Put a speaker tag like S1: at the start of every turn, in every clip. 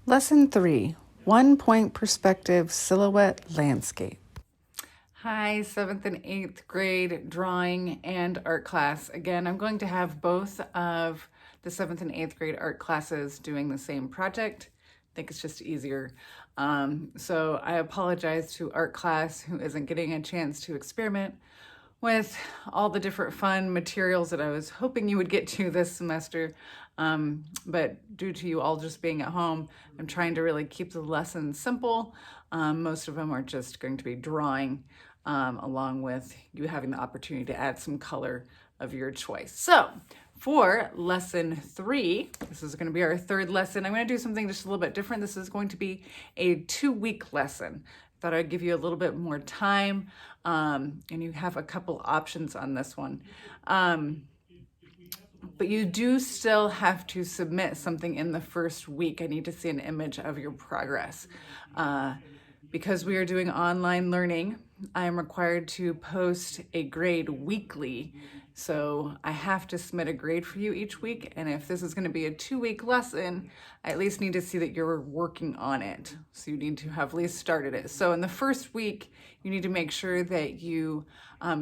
S1: Lesson 3, 1-point perspective silhouette landscape. Hi, 7th and 8th grade drawing and art class. Again, I'm going to have both of the 7th and 8th grade art classes doing the same project. I think it's just easier. So I apologize to art class who isn't getting a chance to experiment with all the different fun materials that I was hoping you would get to this semester. But due to you all just being at home, I'm trying to really keep the lessons simple. Most of them are just going to be drawing, along with you having the opportunity to add some color of your choice. So for lesson 3, this is going to be our third lesson. I'm going to do something just a little bit different. This is going to be a 2-week lesson. Thought I'd give you a little bit more time, and you have a couple options on this one. But you do still have to submit something in the first week. I need to see an image of your progress. Because we are doing online learning, I am required to post a grade weekly. So I have to submit a grade for you each week. And if this is going to be a 2-week lesson, I at least need to see that you're working on it. So you need to have at least started it. So in the first week, you need to make sure that you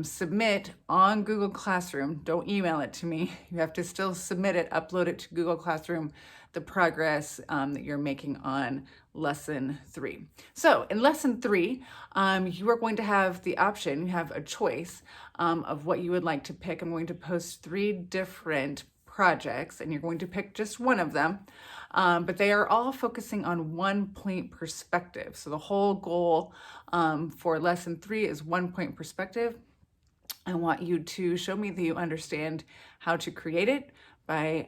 S1: submit on Google Classroom. Don't email it to me. You have to still submit it, upload it to Google Classroom, the progress that you're making on lesson 3. So in lesson 3, you are going to have the option, you have a choice of what you would like to pick. I'm going to post 3 different projects and you're going to pick just one of them, but they are all focusing on 1-point perspective. So the whole goal for lesson 3 is 1-point perspective. I want you to show me that you understand how to create it by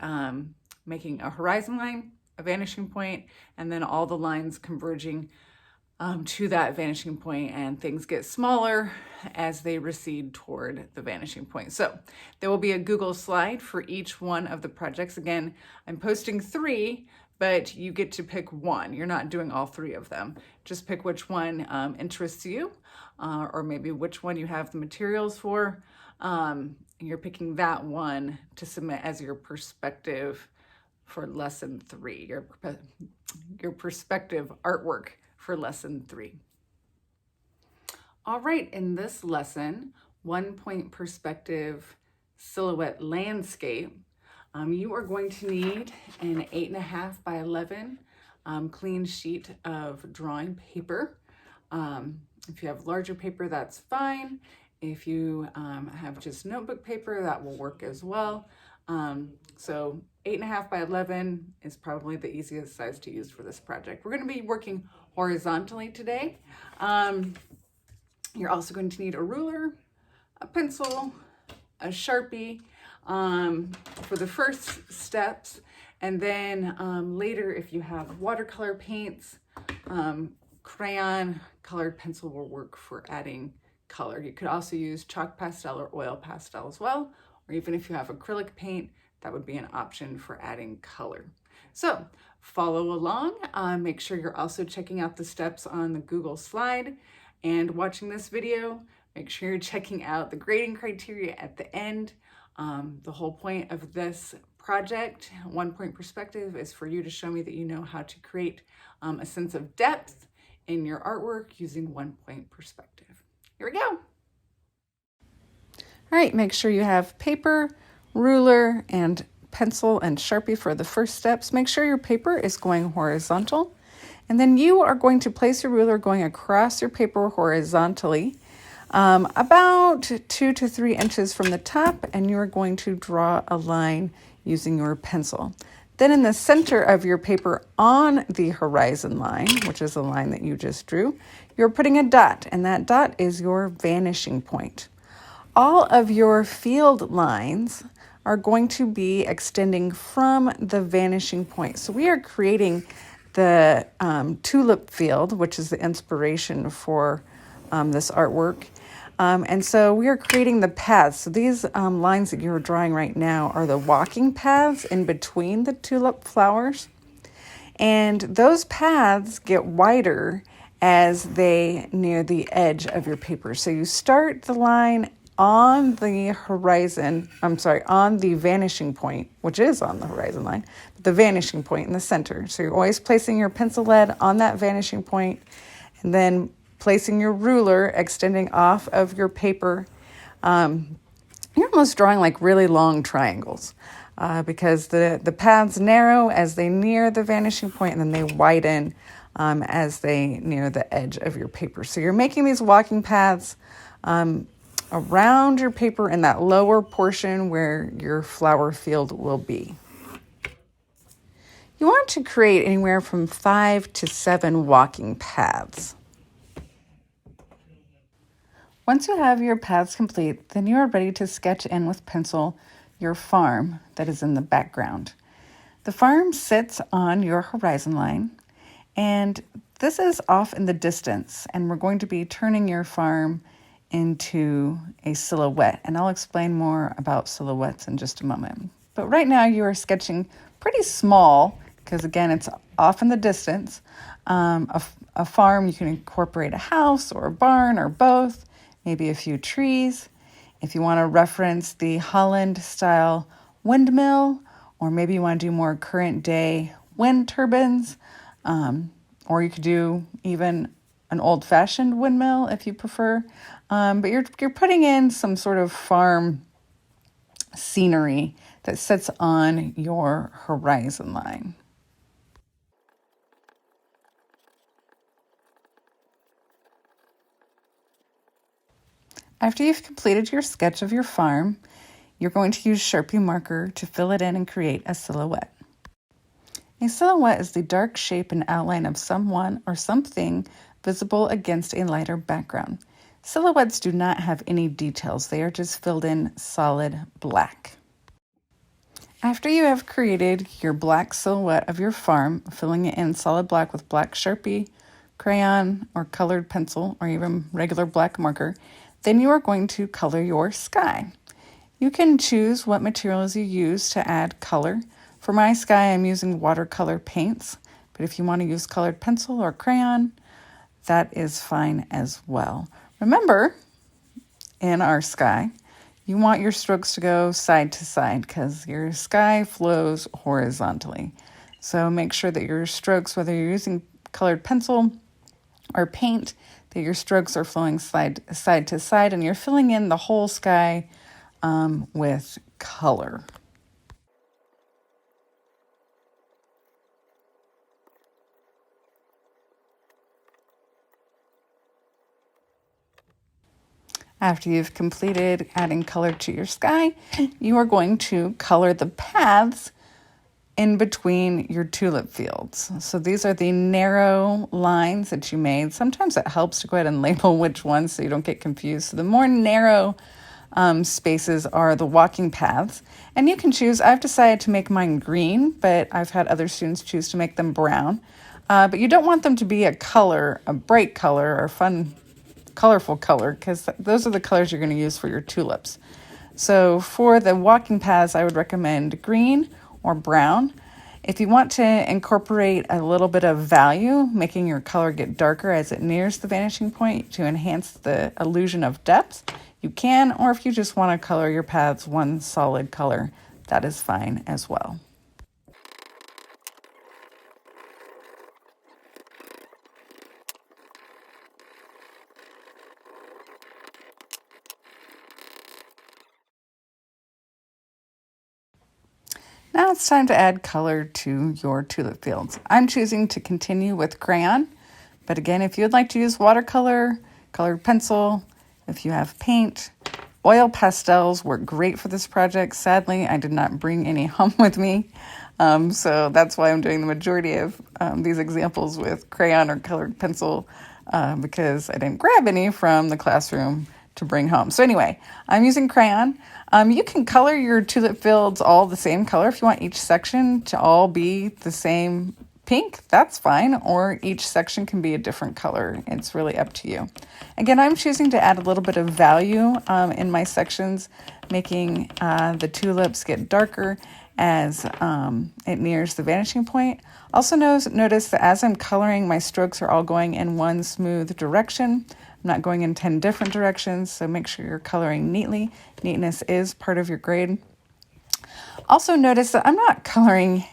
S1: making a horizon line, a vanishing point, and then all the lines converging to that vanishing point, and things get smaller as they recede toward the vanishing point. So there will be a Google slide for each one of the projects. Again, I'm posting 3, but you get to pick one. You're not doing all 3 of them. Just pick which one interests you, or maybe which one you have the materials for. You're picking that one to submit as your perspective for lesson 3, your perspective artwork for lesson 3. All right, in this lesson, 1-point perspective silhouette landscape, you are going to need an 8.5 by 11 clean sheet of drawing paper. If you have larger paper, that's fine. If you have just notebook paper, that will work as well. So 8.5 by 11 is probably the easiest size to use for this project. We're going to be working horizontally today. You're also going to need a ruler, a pencil, a Sharpie for the first steps. And then later, if you have watercolor paints, crayon, colored pencil will work for adding color. You could also use chalk pastel or oil pastel as well, or even if you have acrylic paint, that would be an option for adding color. So follow along. Make sure you're also checking out the steps on the Google slide and watching this video. Make sure you're checking out the grading criteria at the end. The whole point of this project, 1-point perspective, is for you to show me that you know how to create a sense of depth in your artwork using 1-point perspective. Here we go. All right, make sure you have paper, ruler, and pencil and Sharpie for the first steps. Make sure your paper is going horizontal. And then you are going to place your ruler going across your paper horizontally, about 2 to 3 inches from the top, and you're going to draw a line using your pencil. Then in the center of your paper on the horizon line, which is the line that you just drew, you're putting a dot, and that dot is your vanishing point. All of your field lines are going to be extending from the vanishing point. So we are creating the tulip field, which is the inspiration for this artwork. And so we are creating the paths. So these lines that you're drawing right now are the walking paths in between the tulip flowers. And those paths get wider as they near the edge of your paper. So you start the line on the horizon, on the vanishing point, which is on the horizon line, but the vanishing point in the center. So you're always placing your pencil lead on that vanishing point, and then placing your ruler extending off of your paper. You're almost drawing like really long triangles because the paths narrow as they near the vanishing point, and then they widen as they near the edge of your paper. So you're making these walking paths around your paper in that lower portion where your flower field will be. You want to create anywhere from 5 to 7 walking paths. Once you have your paths complete, then you are ready to sketch in with pencil your farm that is in the background. The farm sits on your horizon line, and this is off in the distance, and we're going to be turning your farm into a silhouette, and I'll explain more about silhouettes in just a moment. But right now you are sketching pretty small because, again, it's off in the distance. A farm, you can incorporate a house or a barn or both, maybe a few trees. If you want to reference the Holland style windmill, or maybe you want to do more current day wind turbines, or you could do even an old-fashioned windmill if you prefer. But you're putting in some sort of farm scenery that sits on your horizon line. After you've completed your sketch of your farm, you're going to use Sharpie marker to fill it in and create a silhouette. A silhouette is the dark shape and outline of someone or something visible against a lighter background. Silhouettes do not have any details. They are just filled in solid black. After you have created your black silhouette of your farm, filling it in solid black with black Sharpie, crayon, or colored pencil, or even regular black marker, then you are going to color your sky. You can choose what materials you use to add color. For my sky, I'm using watercolor paints, but if you want to use colored pencil or crayon, that is fine as well. Remember, in our sky, you want your strokes to go side to side because your sky flows horizontally. So make sure that your strokes, whether you're using colored pencil or paint, that your strokes are flowing side to side and you're filling in the whole sky with color. After you've completed adding color to your sky, you are going to color the paths in between your tulip fields. So these are the narrow lines that you made. Sometimes it helps to go ahead and label which ones so you don't get confused. So the more narrow spaces are the walking paths. And you can choose, I've decided to make mine green, but I've had other students choose to make them brown. But you don't want them to be a bright color or fun colorful color, because those are the colors you're going to use for your tulips. So for the walking paths, I would recommend green or brown. If you want to incorporate a little bit of value, making your color get darker as it nears the vanishing point to enhance the illusion of depth, you can, or if you just want to color your paths one solid color, that is fine as well. Now it's time to add color to your tulip fields. I'm choosing to continue with crayon, but again, if you'd like to use watercolor, colored pencil, if you have paint, oil pastels work great for this project. Sadly, I did not bring any home with me, so that's why I'm doing the majority of these examples with crayon or colored pencil because I didn't grab any from the classroom to bring home. So anyway, I'm using crayon. You can color your tulip fields all the same color. If you want each section to all be the same pink, that's fine, or each section can be a different color. It's really up to you. Again, I'm choosing to add a little bit of value in my sections, making the tulips get darker as it nears the vanishing point. Also notice that as I'm coloring, my strokes are all going in one smooth direction. I'm not going in 10 different directions, so make sure you're coloring neatly. Neatness is part of your grade. Also notice that I'm not coloring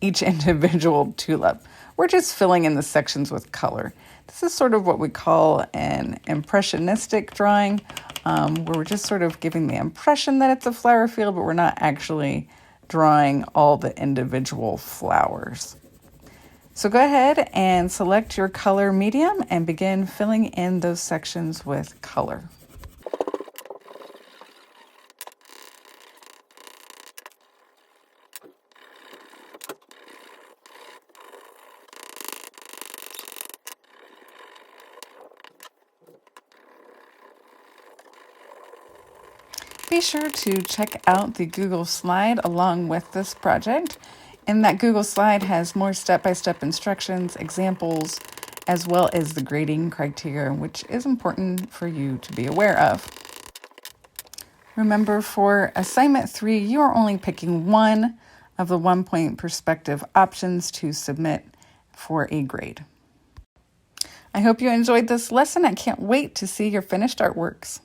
S1: each individual tulip. We're just filling in the sections with color. This is sort of what we call an impressionistic drawing, where we're just sort of giving the impression that it's a flower field, but we're not actually drawing all the individual flowers. So go ahead and select your color medium and begin filling in those sections with color. Be sure to check out the Google slide along with this project. And that Google slide has more step-by-step instructions, examples, as well as the grading criteria, which is important for you to be aware of. Remember, for assignment 3, you are only picking one of the 1-point perspective options to submit for a grade. I hope you enjoyed this lesson. I can't wait to see your finished artworks.